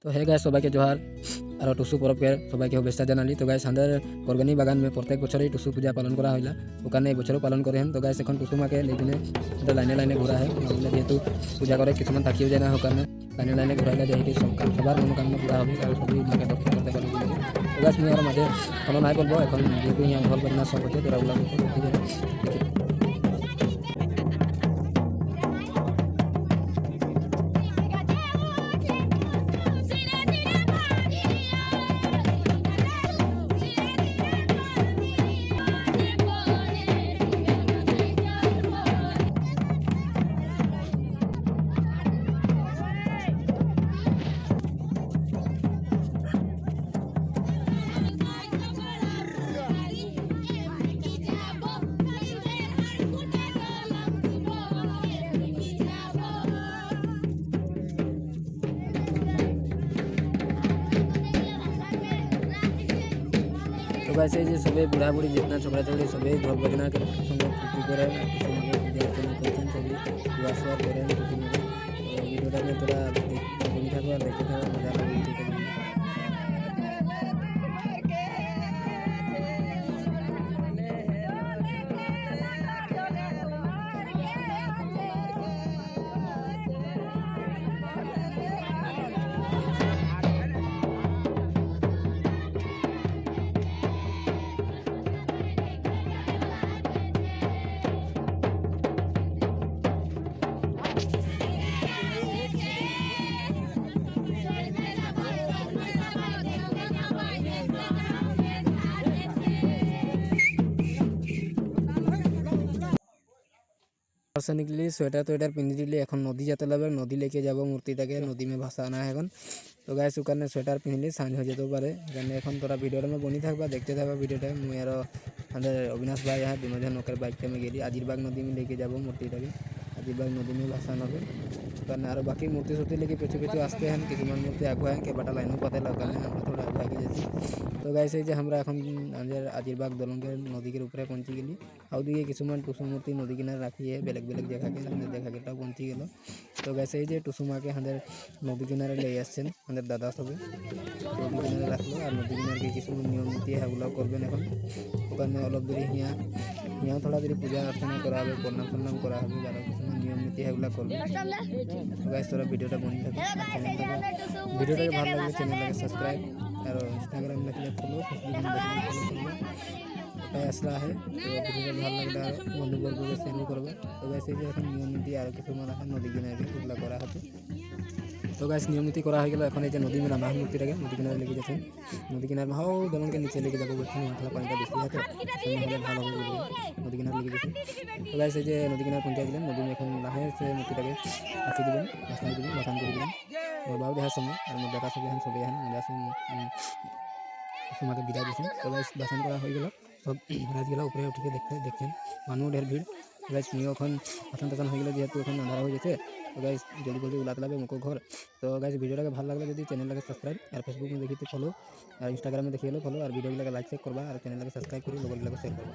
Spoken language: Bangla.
तो है गाइस সবাইকে জোহার আর টুসু পরবের সবাইকে শুভেচ্ছা জানালি। তো গাইস আমাদের অর্গানিক বাগান में প্রত্যেক বছরই টুসু পূজা পালন করা হইলা, ওখানে এই বছরও পালন করেন। তো গাইস এখন টুসু মাকে লেকিনে লাইনে লাইনে ঘোরা হয়, মানে যেহেতু পূজা করে কিছুমান থাকিও যায় না, ওখানে লাইনে লাইনে ঘোরাইলে যেহেতু সবার মনোকামনা পুরা হবে আর সবই মাকে দর্শন করতে পারবে। তো গাইস মুই আর মাঝে কোনো নাই বলবো, এখন যেহেতু ইয়া ঢোল বাজনা সব হচ্ছে তোরা ওগুলা तो गाइस ये सभी बुढ़ा बुढ़ी जितना छोकरा छोकरी सभी ढोल बजना के संगे पूजा करे, पूजा अर्चना करते सभी दुआ सुआ करे। तो वीडियोटा में थोड़ा देखते थाको और देखते थाको, मजा लगे। से निकली स्वेटर तो पिंधि दिली, এখন নদী যেতে লাগবে, নদী লেকে যাব মূর্তিটাকে, নদী में ভাসানা है এখন। তো গাইস ওখানে সোয়েটার পিনলি সাঁঝ হয়ে যেতেও পারে, এখানে এখন তোরা ভিডিওটা में বনি থাকবা, দেখতে থাকবা ভিডিওটা। মুই আর আমাদের অবিনাশ ভাই হ্যাঁ দুজন ওকের বাইকটা में गेली আজিরবাগ नदी में लेके যাব মূর্তিটাকে, আজিরবাগ नदी में ভাসানো হবে। ওখানে আর বাকি মূর্তি সূর্তি लेके পেছু পেছু আসতে हैं, কিছুমান মূর্তি আগুয়া हैं के বাটা লাইনও পাতে ওখানে আমরা थोड़ा भागे যাচ্ছি। তো গাইস এই যে আমরা এখন আমাদের আজিরবাগ দলঙ্গের নদীর উপরে পৌঁছে গেলি, আর দিকে কিছুমান টুসু মূর্তি নদী কিনারে রাখিয়ে বেলেগ বেলেগ জায়গাকে আমাদের দেখা গেটাও পৌঁছে গেল। তো গাইস এই যে টুসু মাকে আমাদের নদী কিনারে নিয়ে আসছেন আমাদের দাদা সবে, নদী কিনারে রাখলো আর নদী কিনারে কিছু নিয়ম নীতি সেগুলো করবেন এখন। ওখানে অলপ দেরি হিয়া থোড়া দেরি পূজা অর্চনা করা হবে, প্রণাম প্রণাম করা হবে, যারা কিছু নিয়ম নীতি সেগুলো করবে। তো গাইস তোরা ভিডিওটা বনি থাকে, ভিডিওটাকে ভালো লাগলে চ্যানেলটাকে সাবস্ক্রাইব और इंस्टाग्राम देखले फॉलो, फेसबुक में देखले फॉलो ওটাই আসলা है। তো ভিডিওটা ভালো লাগলে আর বন্ধুবর্গকে শেয়ার করবে। তো গাইস এই যে এখন নিয়ম নীতি আর কিছু এখন নদী কিনারে এগুলো করা হচ্ছে। তো গাইস নিয়ম নীতি করা হয়ে গেল, এখন এই যে নদী में নামা মূর্তিটাকে নদী কিনারে লেগে যাচ্ছেন, নদী কিনারে হাও দলনকে নিচে লেগে যাবো বলছেন, মাথা পানিটা বেশি আছে হলে ভালো হবে বলে নদী কিনারে লেগে যাচ্ছে। তো গাইস এই যে নদী কিনারে পৌঁছে দিলেন, নদী में এখন লাহে সে মূর্তিটাকে রাখি দিবেন, ভাসান দিবেন, ভাসান করে দিবেন। और बाबू देहार संगे और मोर दादा सब सबै मजा से তোমাকে বিদায় দিচ্ছেন। তো গাইস ভাসান করা হয়ে গেল, সব রাজগুলা উপরে উঠে দেখছেন মানুষ ঢের ভিড়। গাইস নিয়ে এখন ভাসান টাসান হয়ে গেলে যেহেতু এখন আন্ধারা হয়ে গেছে, তো গাইস জলদি জলদি উলাতে লাগবে মুখো ঘর। তো গাইস ভিডিওটাকে ভালো লাগলে যদি চ্যানেলটাকে সাবস্ক্রাইব আর ফেসবুক में देखिए फॉलो और इंस्टाग्राम में देखिए फॉलो और वीडियो लाइक चेक करवा और चैनल के सब्सक्राइब करी लोग শেয়ার করবা।